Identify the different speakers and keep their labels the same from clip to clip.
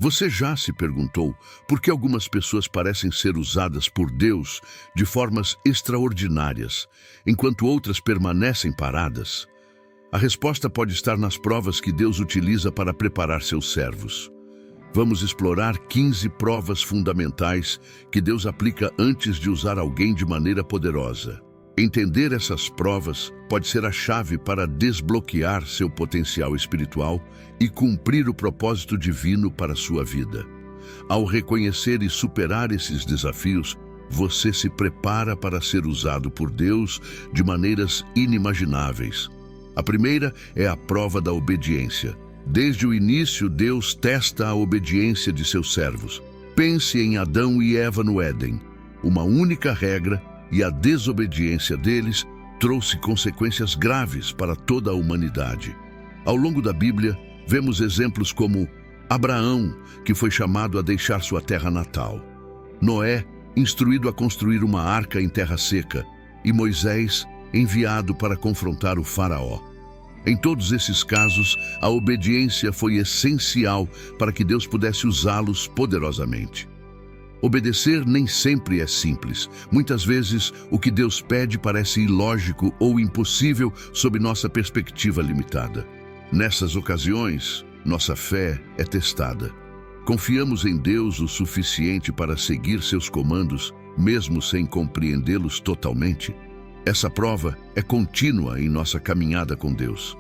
Speaker 1: Você já se perguntou por que algumas pessoas parecem ser usadas por Deus de formas extraordinárias, enquanto outras permanecem paradas? A resposta pode estar nas provas que Deus utiliza para preparar seus servos. Vamos explorar 15 provas fundamentais que Deus aplica antes de usar alguém de maneira poderosa. Entender essas provas pode ser a chave para desbloquear seu potencial espiritual e cumprir o propósito divino para a sua vida. Ao reconhecer e superar esses desafios, você se prepara para ser usado por Deus de maneiras inimagináveis. A primeira é a prova da obediência. Desde o início, Deus testa a obediência de seus servos. Pense em Adão e Eva no Éden. Uma única regra e a desobediência deles trouxe consequências graves para toda a humanidade. Ao longo da Bíblia, vemos exemplos como Abraão, que foi chamado a deixar sua terra natal; Noé, instruído a construir uma arca em terra seca; e Moisés, enviado para confrontar o faraó. Em todos esses casos, a obediência foi essencial para que Deus pudesse usá-los poderosamente. Obedecer nem sempre é simples. Muitas vezes, o que Deus pede parece ilógico ou impossível sob nossa perspectiva limitada. Nessas ocasiões, nossa fé é testada. Confiamos em Deus o suficiente para seguir seus comandos, mesmo sem compreendê-los totalmente? Essa prova é contínua em nossa caminhada com Deus.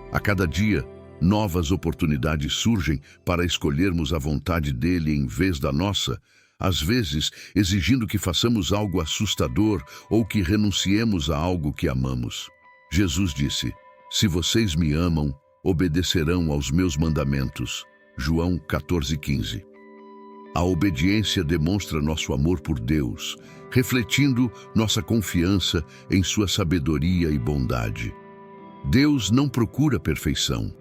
Speaker 1: A cada dia, novas oportunidades surgem para escolhermos a vontade dele em vez da nossa, às vezes exigindo que façamos algo assustador ou que renunciemos a algo que amamos. Jesus disse: "Se vocês me amam, obedecerão aos meus mandamentos." João 14:15. A obediência demonstra nosso amor por Deus, refletindo nossa confiança em sua sabedoria e bondade. Deus não procura perfeição,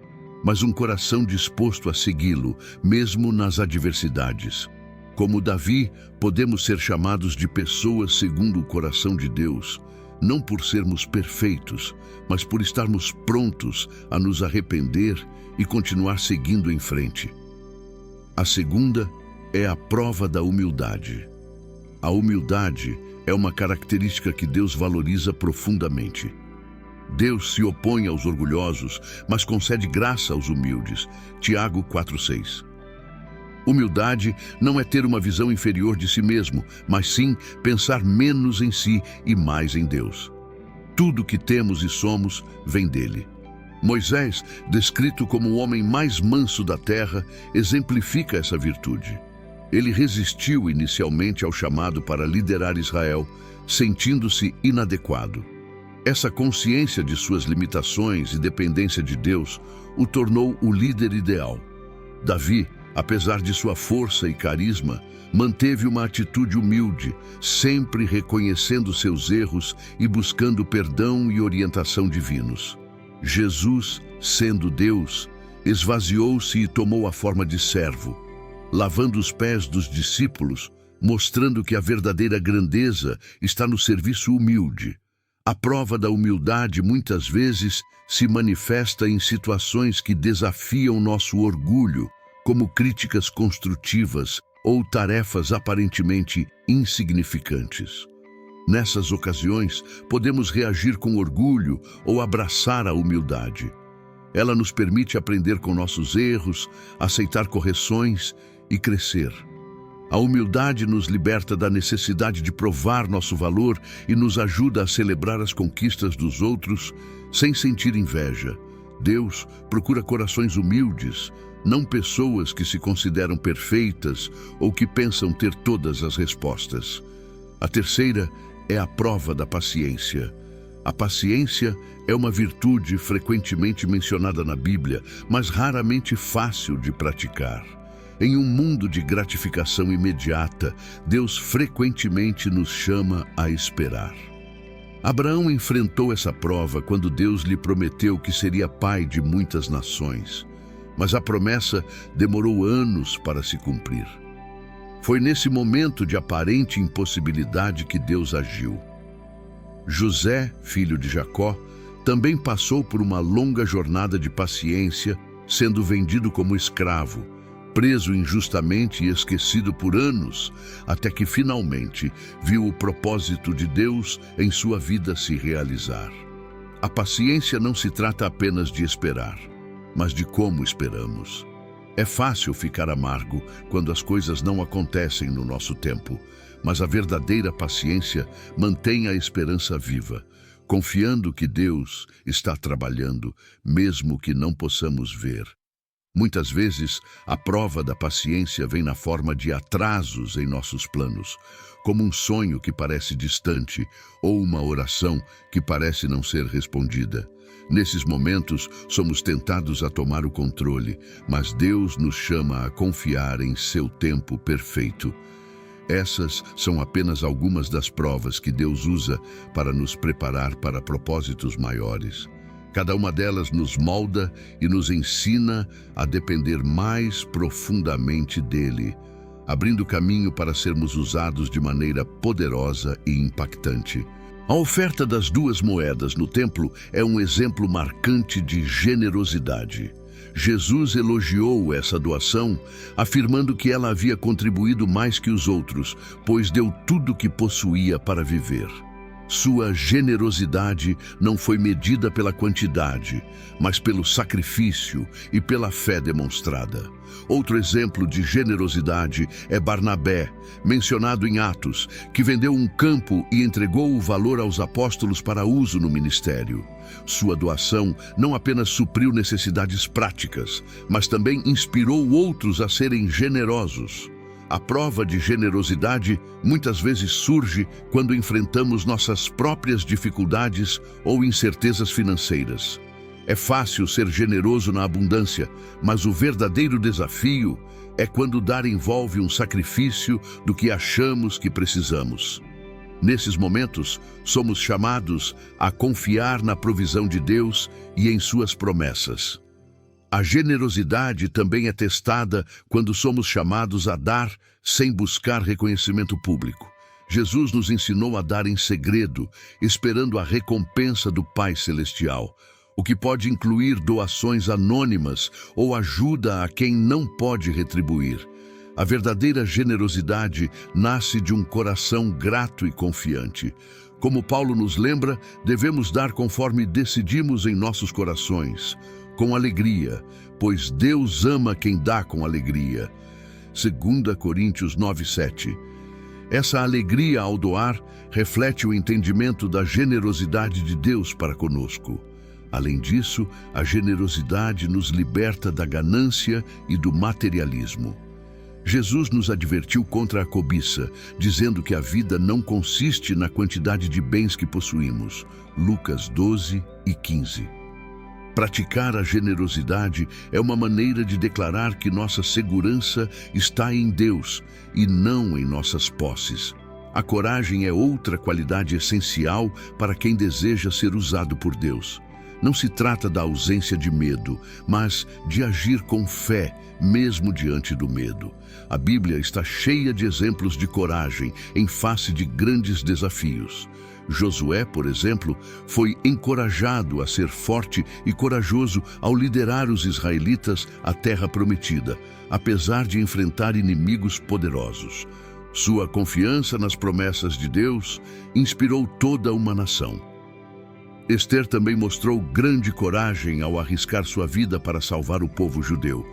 Speaker 1: mas um coração disposto a segui-lo, mesmo nas adversidades. Como Davi, podemos ser chamados de pessoas segundo o coração de Deus, não por sermos perfeitos, mas por estarmos prontos a nos arrepender e continuar seguindo em frente. A segunda é a prova da humildade. A humildade é uma característica que Deus valoriza profundamente. Deus se opõe aos orgulhosos, mas concede graça aos humildes. Tiago 4:6. Humildade não é ter uma visão inferior de si mesmo, mas sim pensar menos em si e mais em Deus. Tudo que temos e somos vem dele. Moisés, descrito como o homem mais manso da terra, exemplifica essa virtude. Ele resistiu inicialmente ao chamado para liderar Israel, sentindo-se inadequado. Essa consciência de suas limitações e dependência de Deus o tornou o líder ideal. Davi, apesar de sua força e carisma, manteve uma atitude humilde, sempre reconhecendo seus erros e buscando perdão e orientação divinos. Jesus, sendo Deus, esvaziou-se e tomou a forma de servo, lavando os pés dos discípulos, mostrando que a verdadeira grandeza está no serviço humilde. A prova da humildade muitas vezes se manifesta em situações que desafiam nosso orgulho, como críticas construtivas ou tarefas aparentemente insignificantes. Nessas ocasiões, podemos reagir com orgulho ou abraçar a humildade. Ela nos permite aprender com nossos erros, aceitar correções e crescer. A humildade nos liberta da necessidade de provar nosso valor e nos ajuda a celebrar as conquistas dos outros sem sentir inveja. Deus procura corações humildes, não pessoas que se consideram perfeitas ou que pensam ter todas as respostas. A terceira é a prova da paciência. A paciência é uma virtude frequentemente mencionada na Bíblia, mas raramente fácil de praticar. Em um mundo de gratificação imediata, Deus frequentemente nos chama a esperar. Abraão enfrentou essa prova quando Deus lhe prometeu que seria pai de muitas nações, mas a promessa demorou anos para se cumprir. Foi nesse momento de aparente impossibilidade que Deus agiu. José, filho de Jacó, também passou por uma longa jornada de paciência, sendo vendido como escravo, preso injustamente e esquecido por anos, até que finalmente viu o propósito de Deus em sua vida se realizar. A paciência não se trata apenas de esperar, mas de como esperamos. É fácil ficar amargo quando as coisas não acontecem no nosso tempo, mas a verdadeira paciência mantém a esperança viva, confiando que Deus está trabalhando, mesmo que não possamos ver. Muitas vezes, a prova da paciência vem na forma de atrasos em nossos planos, como um sonho que parece distante ou uma oração que parece não ser respondida. Nesses momentos, somos tentados a tomar o controle, mas Deus nos chama a confiar em seu tempo perfeito. Essas são apenas algumas das provas que Deus usa para nos preparar para propósitos maiores. Cada uma delas nos molda e nos ensina a depender mais profundamente dele, abrindo caminho para sermos usados de maneira poderosa e impactante. A oferta das 2 moedas no templo é um exemplo marcante de generosidade. Jesus elogiou essa doação, afirmando que ela havia contribuído mais que os outros, pois deu tudo o que possuía para viver. Sua generosidade não foi medida pela quantidade, mas pelo sacrifício e pela fé demonstrada. Outro exemplo de generosidade é Barnabé, mencionado em Atos, que vendeu um campo e entregou o valor aos apóstolos para uso no ministério. Sua doação não apenas supriu necessidades práticas, mas também inspirou outros a serem generosos. A prova de generosidade muitas vezes surge quando enfrentamos nossas próprias dificuldades ou incertezas financeiras. É fácil ser generoso na abundância, mas o verdadeiro desafio é quando dar envolve um sacrifício do que achamos que precisamos. Nesses momentos, somos chamados a confiar na provisão de Deus e em suas promessas. A generosidade também é testada quando somos chamados a dar sem buscar reconhecimento público. Jesus nos ensinou a dar em segredo, esperando a recompensa do Pai Celestial, o que pode incluir doações anônimas ou ajuda a quem não pode retribuir. A verdadeira generosidade nasce de um coração grato e confiante. Como Paulo nos lembra, devemos dar conforme decidimos em nossos corações, com alegria, pois Deus ama quem dá com alegria. 2 Coríntios 9:7. Essa alegria ao doar reflete o entendimento da generosidade de Deus para conosco. Além disso, a generosidade nos liberta da ganância e do materialismo. Jesus nos advertiu contra a cobiça, dizendo que a vida não consiste na quantidade de bens que possuímos. Lucas 12:15. Praticar a generosidade é uma maneira de declarar que nossa segurança está em Deus e não em nossas posses. A coragem é outra qualidade essencial para quem deseja ser usado por Deus. Não se trata da ausência de medo, mas de agir com fé, mesmo diante do medo. A Bíblia está cheia de exemplos de coragem em face de grandes desafios. Josué, por exemplo, foi encorajado a ser forte e corajoso ao liderar os israelitas à terra prometida, apesar de enfrentar inimigos poderosos. Sua confiança nas promessas de Deus inspirou toda uma nação. Esther também mostrou grande coragem ao arriscar sua vida para salvar o povo judeu,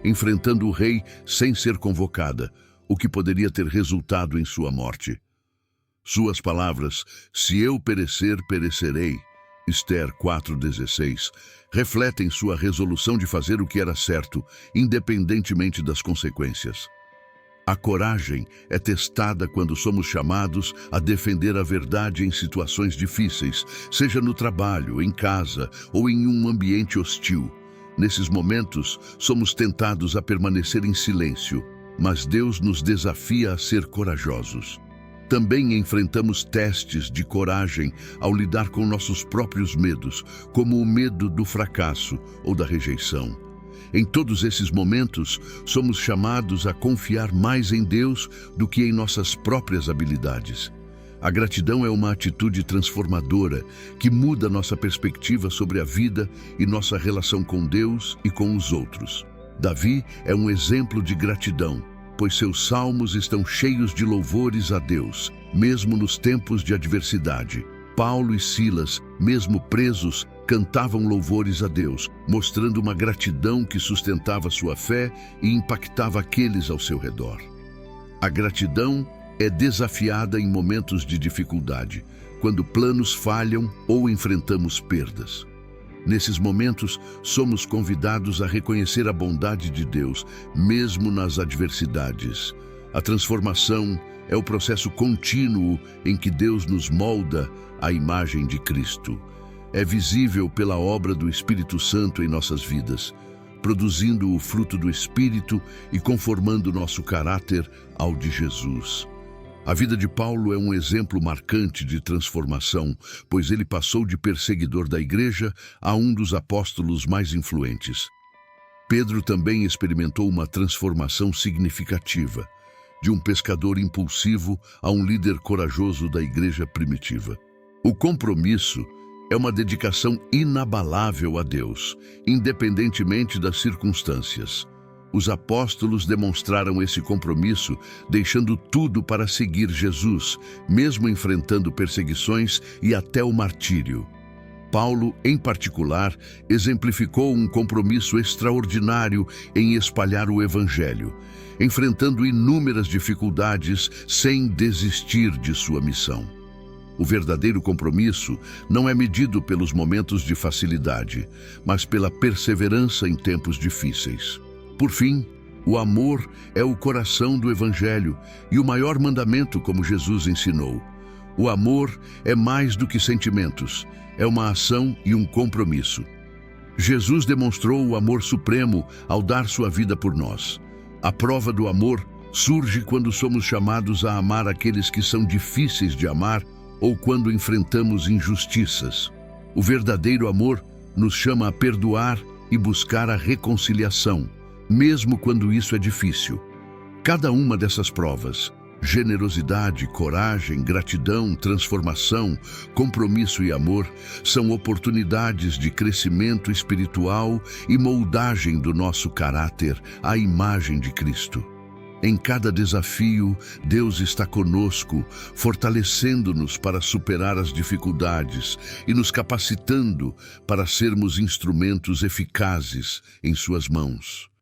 Speaker 1: enfrentando o rei sem ser convocada, o que poderia ter resultado em sua morte. Suas palavras, "Se eu perecer, perecerei", Esther 4:16, refletem sua resolução de fazer o que era certo, independentemente das consequências. A coragem é testada quando somos chamados a defender a verdade em situações difíceis, seja no trabalho, em casa ou em um ambiente hostil. Nesses momentos, somos tentados a permanecer em silêncio, mas Deus nos desafia a ser corajosos. Também enfrentamos testes de coragem ao lidar com nossos próprios medos, como o medo do fracasso ou da rejeição. Em todos esses momentos, somos chamados a confiar mais em Deus do que em nossas próprias habilidades. A gratidão é uma atitude transformadora que muda nossa perspectiva sobre a vida e nossa relação com Deus e com os outros. Davi é um exemplo de gratidão, pois seus salmos estão cheios de louvores a Deus, mesmo nos tempos de adversidade. Paulo e Silas, mesmo presos, cantavam louvores a Deus, mostrando uma gratidão que sustentava sua fé e impactava aqueles ao seu redor. A gratidão é desafiada em momentos de dificuldade, quando planos falham ou enfrentamos perdas. Nesses momentos, somos convidados a reconhecer a bondade de Deus, mesmo nas adversidades. A transformação é o processo contínuo em que Deus nos molda à imagem de Cristo. É visível pela obra do Espírito Santo em nossas vidas, produzindo o fruto do Espírito e conformando nosso caráter ao de Jesus. A vida de Paulo é um exemplo marcante de transformação, pois ele passou de perseguidor da igreja a um dos apóstolos mais influentes. Pedro também experimentou uma transformação significativa, de um pescador impulsivo a um líder corajoso da igreja primitiva. O compromisso é uma dedicação inabalável a Deus, independentemente das circunstâncias. Os apóstolos demonstraram esse compromisso, deixando tudo para seguir Jesus, mesmo enfrentando perseguições e até o martírio. Paulo, em particular, exemplificou um compromisso extraordinário em espalhar o Evangelho, enfrentando inúmeras dificuldades sem desistir de sua missão. O verdadeiro compromisso não é medido pelos momentos de facilidade, mas pela perseverança em tempos difíceis. Por fim, o amor é o coração do Evangelho e o maior mandamento, como Jesus ensinou. O amor é mais do que sentimentos, é uma ação e um compromisso. Jesus demonstrou o amor supremo ao dar sua vida por nós. A prova do amor surge quando somos chamados a amar aqueles que são difíceis de amar ou quando enfrentamos injustiças. O verdadeiro amor nos chama a perdoar e buscar a reconciliação, mesmo quando isso é difícil. Cada uma dessas provas, generosidade, coragem, gratidão, transformação, compromisso e amor, são oportunidades de crescimento espiritual e moldagem do nosso caráter à imagem de Cristo. Em cada desafio, Deus está conosco, fortalecendo-nos para superar as dificuldades e nos capacitando para sermos instrumentos eficazes em suas mãos.